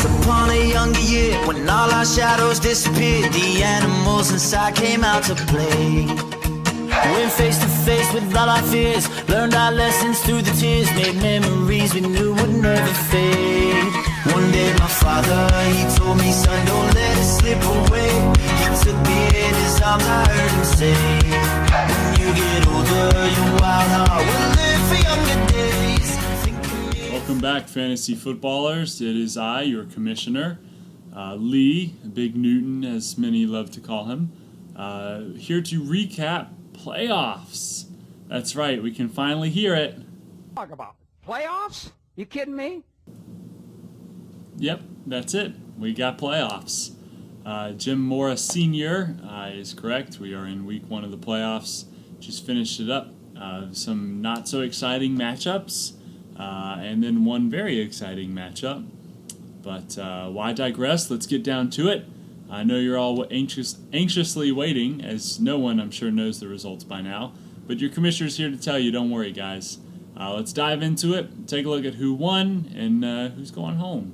Once upon a younger year, when all our shadows disappeared, the animals inside came out to play. Went face to face with all our fears, learned our lessons through the tears, made memories we knew would never fade. One day my father, he told me, son, don't let it slip away. He took me in his arms, I heard him say, when you get older, your wild heart will live for younger days. Welcome back, fantasy footballers. It is I, your commissioner, Lee, Big Newton, as many love to call him, here to recap playoffs. That's right, we can finally hear it. Talk about playoffs? You kidding me? Yep, that's it. We got playoffs. Jim Mora Sr. Is correct. We are in week 1 of the playoffs. Just finished it up. Some not so exciting matchups. And then one very exciting matchup. But why digress? Let's get down to it. I know you're all anxiously waiting, as no one, I'm sure, knows the results by now. But your commissioner's here to tell you, don't worry, guys. Let's dive into it, take a look at who won and who's going home.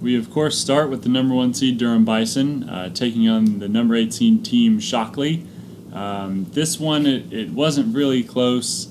We, of course, start with the number 1 seed, Durham Bison, taking on the number 18 team, Shockley. This one, it wasn't really close.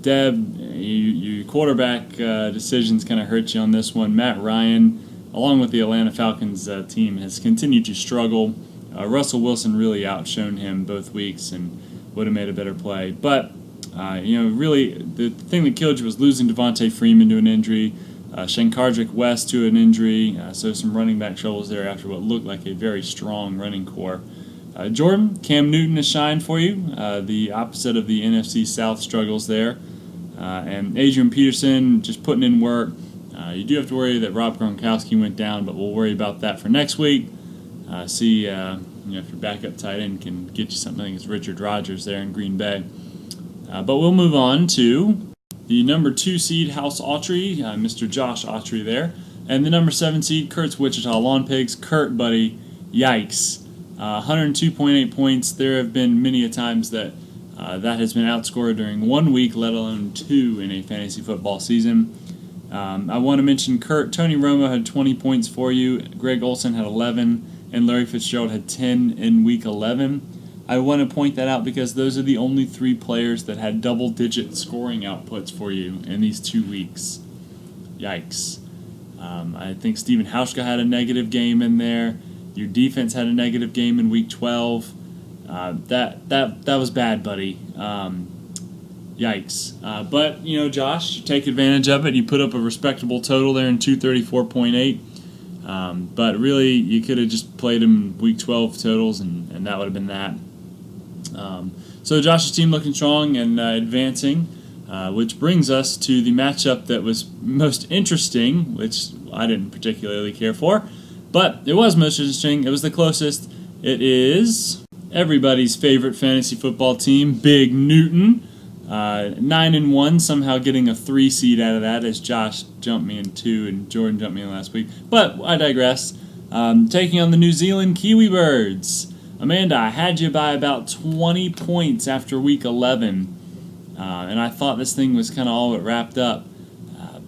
Deb, your quarterback decisions kind of hurt you on this one. Matt Ryan, along with the Atlanta Falcons team, has continued to struggle. Russell Wilson really outshone him both weeks and would have made a better play. But, really, the thing that killed you was losing Devontae Freeman to an injury, Shankardrick West to an injury, so some running back troubles there after what looked like a very strong running core. Jordan, Cam Newton has shined for you, the opposite of the NFC South struggles there. And Adrian Peterson just putting in work. You do have to worry that Rob Gronkowski went down, but we'll worry about that for next week. See if your backup tight end can get you something. I think it's Richard Rodgers there in Green Bay. But we'll move on to the number 2 seed, House Autry, Mr. Josh Autry there. And the number 7 seed, Kurt's Wichita Lawn Pigs. Kurt, buddy, yikes. 102.8 points. There have been many a times that that has been outscored during 1 week, let alone 2 in a fantasy football season. I want to mention Kurt. Tony Romo had 20 points for you. Greg Olsen had 11, and Larry Fitzgerald had 10 in week 11. I want to point that out because those are the only 3 players that had double-digit scoring outputs for you in these 2 weeks. Yikes. I think Steven Hauschka had a negative game in there. Your defense had a negative game in week 12. That was bad, buddy. Yikes. But, Josh, you take advantage of it. You put up a respectable total there in 234.8. But really, you could have just played him week 12 totals, and that would have been that. So Josh's team looking strong and advancing, which brings us to the matchup that was most interesting, which I didn't particularly care for. But it was most interesting. It was the closest. It is everybody's favorite fantasy football team, Big Newton. 9-1, somehow getting a 3 seed out of that, as Josh jumped me in 2 and Jordan jumped me in last week. But I digress. Taking on the New Zealand Kiwi Birds. Amanda, I had you by about 20 points after week 11. And I thought this thing was kind of all but wrapped up.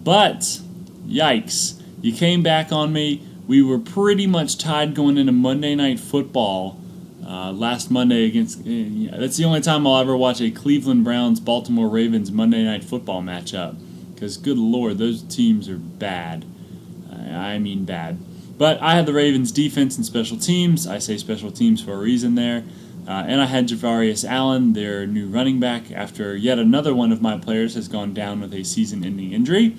But, yikes. You came back on me. We were pretty much tied going into Monday Night Football last Monday against... that's the only time I'll ever watch a Cleveland Browns-Baltimore Ravens Monday Night Football matchup. Because, good Lord, those teams are bad. I mean bad. But I had the Ravens defense and special teams. I say special teams for a reason there. And I had Javarius Allen, their new running back, after yet another one of my players has gone down with a season-ending injury.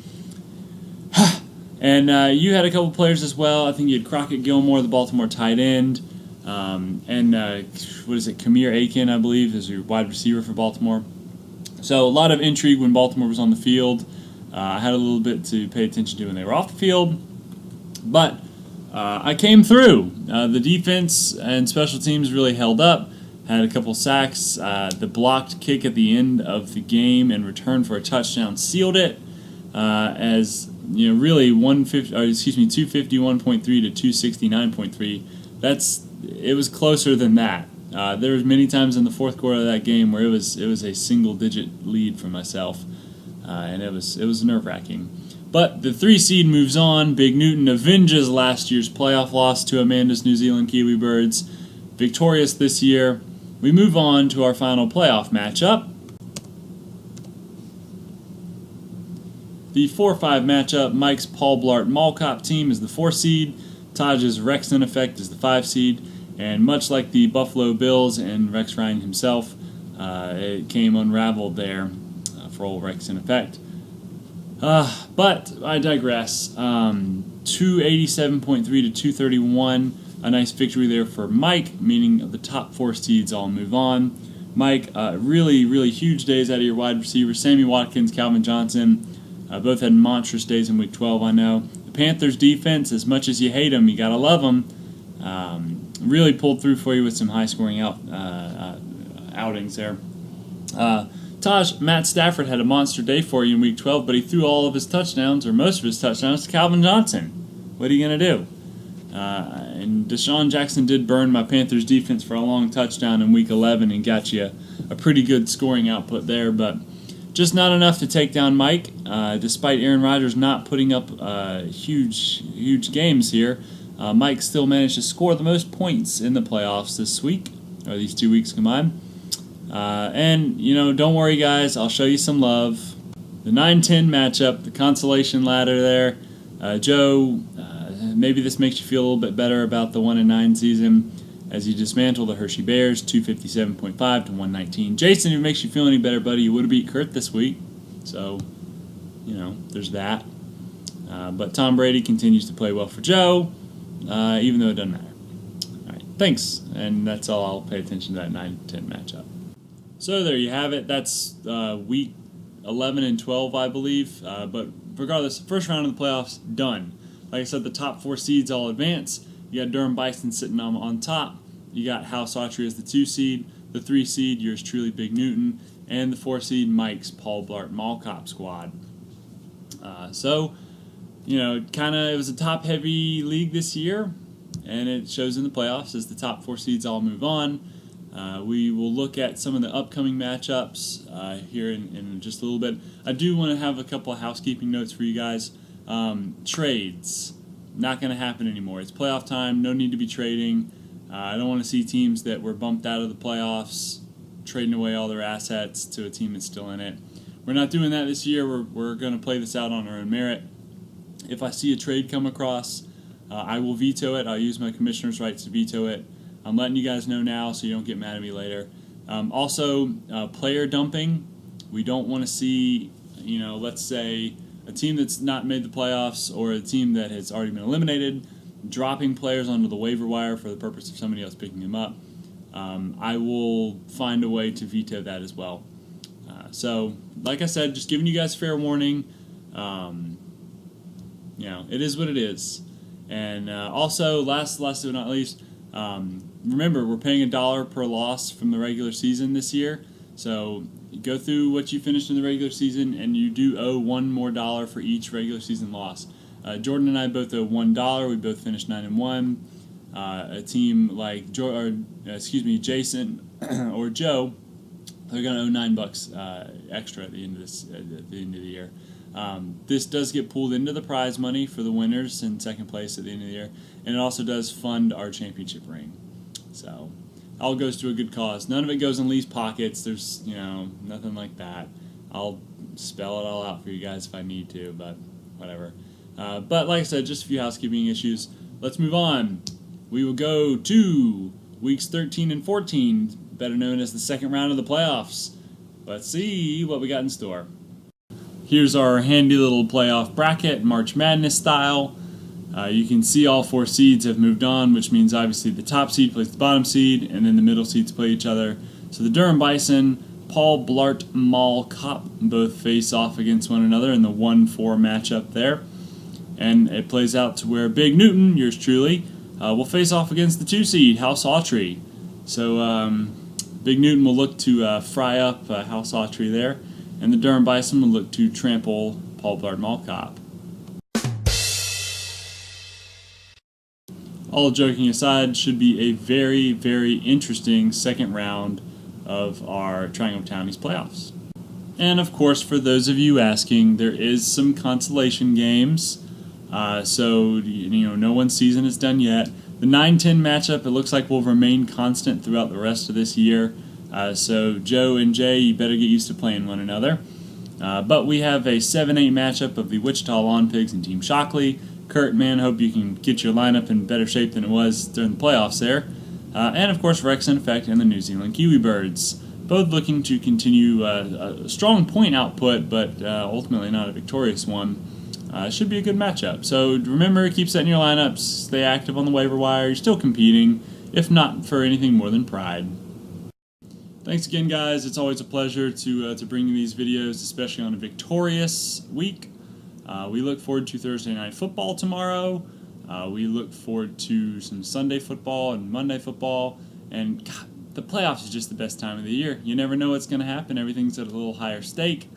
And you had a couple players as well. I think you had Crockett Gilmore, the Baltimore tight end. Kamir Aiken, I believe, is your wide receiver for Baltimore. So a lot of intrigue when Baltimore was on the field. I had a little bit to pay attention to when they were off the field. But I came through. The defense and special teams really held up. Had a couple sacks. The blocked kick at the end of the game and return for a touchdown sealed it. Really 251.3 to 269.3. It was closer than that. There was many times in the fourth quarter of that game where it was a single digit lead for myself. and it was nerve-wracking. But the 3 seed moves on. Big Newton avenges last year's playoff loss to Amanda's New Zealand Kiwi Birds. Victorious this year. We move on to our final playoff matchup. The 4-5 matchup, Mike's Paul Blart Mall Cop team is the 4 seed, Taj's Rexon Effect is the 5 seed, and much like the Buffalo Bills and Rex Ryan himself, it came unraveled there for old Rexon Effect. But I digress. 287.3 to 231, a nice victory there for Mike, meaning the top 4 seeds all move on. Mike, really, really huge days out of your wide receivers, Sammy Watkins, Calvin Johnson. Both had monstrous days in Week 12, I know. The Panthers' defense, as much as you hate them, you got to love them, really pulled through for you with some high-scoring outings there. Taj, Matt Stafford had a monster day for you in Week 12, but he threw all of his touchdowns, or most of his touchdowns, to Calvin Johnson. What are you going to do? And Deshaun Jackson did burn my Panthers' defense for a long touchdown in Week 11 and got you a pretty good scoring output there, but just not enough to take down Mike, despite Aaron Rodgers not putting up huge games here. Mike still managed to score the most points in the playoffs this week, or these 2 weeks combined. And, don't worry, guys, I'll show you some love. The 9-10 matchup, the consolation ladder there. Joe, maybe this makes you feel a little bit better about the 1-9 season as you dismantle the Hershey Bears, 257.5 to 119. Jason, if it makes you feel any better, buddy, you would have beat Kurt this week. So, there's that. But Tom Brady continues to play well for Joe, even though it doesn't matter. All right, thanks. And that's all. I'll pay attention to that 9-10 matchup. So there you have it. That's week 11 and 12, I believe. But regardless, first round of the playoffs, done. Like I said, the top 4 seeds all advance. You got Durham Bison sitting on top. You got House Autry as the 2 seed. The 3 seed, yours truly, Big Newton. And the 4 seed, Mike's Paul Blart Mall Cop squad. So, it was a top-heavy league this year. And it shows in the playoffs as the top 4 seeds all move on. We will look at some of the upcoming matchups here in just a little bit. I do want to have a couple of housekeeping notes for you guys. Trades. Not going to happen anymore. It's playoff time. No need to be trading. I don't want to see teams that were bumped out of the playoffs trading away all their assets to a team that's still in it. We're not doing that this year. We're going to play this out on our own merit. If I see a trade come across, I will veto it. I'll use my commissioner's rights to veto it. I'm letting you guys know now so you don't get mad at me later. Also, player dumping. We don't want to see, let's say a team that's not made the playoffs or a team that has already been eliminated dropping players onto the waiver wire for the purpose of somebody else picking them up. I will find a way to veto that as well. So, like I said, just giving you guys fair warning. It is what it is. And also, last but not least, remember, we're paying $1 per loss from the regular season this year. So go through what you finished in the regular season, and you do owe $1 more for each regular season loss. Jordan and I both owe $1. We both finished 9-1. A team like Jason or Joe, they're going to owe $9 extra at the end of the year. This does get pulled into the prize money for the winners in second place at the end of the year, and it also does fund our championship ring. So all goes to a good cause. None of it goes in Lee's pockets. There's nothing like that. I'll spell it all out for you guys if I need to, but whatever. But like I said, just a few housekeeping issues. Let's move on. We will go to weeks 13 and 14, better known as the second round of the playoffs. Let's see what we got in store. Here's our handy little playoff bracket, March Madness style. You can see all 4 seeds have moved on, which means obviously the top seed plays the bottom seed, and then the middle seeds play each other. So the Durham Bison, Paul Blart Mall Cop both face off against one another in the 1-4 matchup there. And it plays out to where Big Newton, yours truly, will face off against the 2 seed, House Autry. So Big Newton will look to fry up House Autry there, and the Durham Bison will look to trample Paul Blart Mall Cop. All joking aside, should be a very, very interesting second round of our Triangle Townies playoffs. And of course, for those of you asking, there is some consolation games. So, no one's season is done yet. The 9-10 matchup, it looks like will remain constant throughout the rest of this year. So Joe and Jay, you better get used to playing one another. But we have a 7-8 matchup of the Wichita Lawn Pigs and Team Shockley. Kurt, man, hope you can get your lineup in better shape than it was during the playoffs there. And of course, Rex in Effect and the New Zealand Kiwi Birds. Both looking to continue a strong point output, but ultimately not a victorious one. Should be a good matchup. So remember, keep setting your lineups, stay active on the waiver wire. You're still competing, if not for anything more than pride. Thanks again, guys. It's always a pleasure to bring you these videos, especially on a victorious week. We look forward to Thursday Night Football tomorrow. We look forward to some Sunday football and Monday football. And God, the playoffs is just the best time of the year. You never know what's going to happen. Everything's at a little higher stake.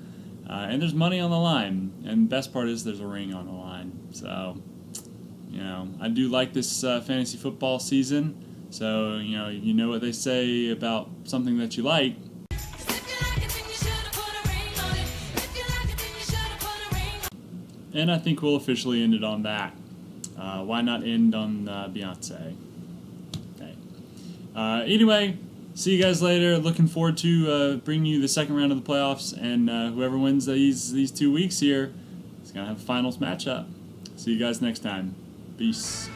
And there's money on the line. And the best part is there's a ring on the line. So, I do like this fantasy football season. So, you know what they say about something that you like. And I think we'll officially end it on that. Why not end on Beyonce? Okay. Anyway, see you guys later. Looking forward to bringing you the second round of the playoffs. And whoever wins these 2 weeks here is going to have a finals matchup. See you guys next time. Peace.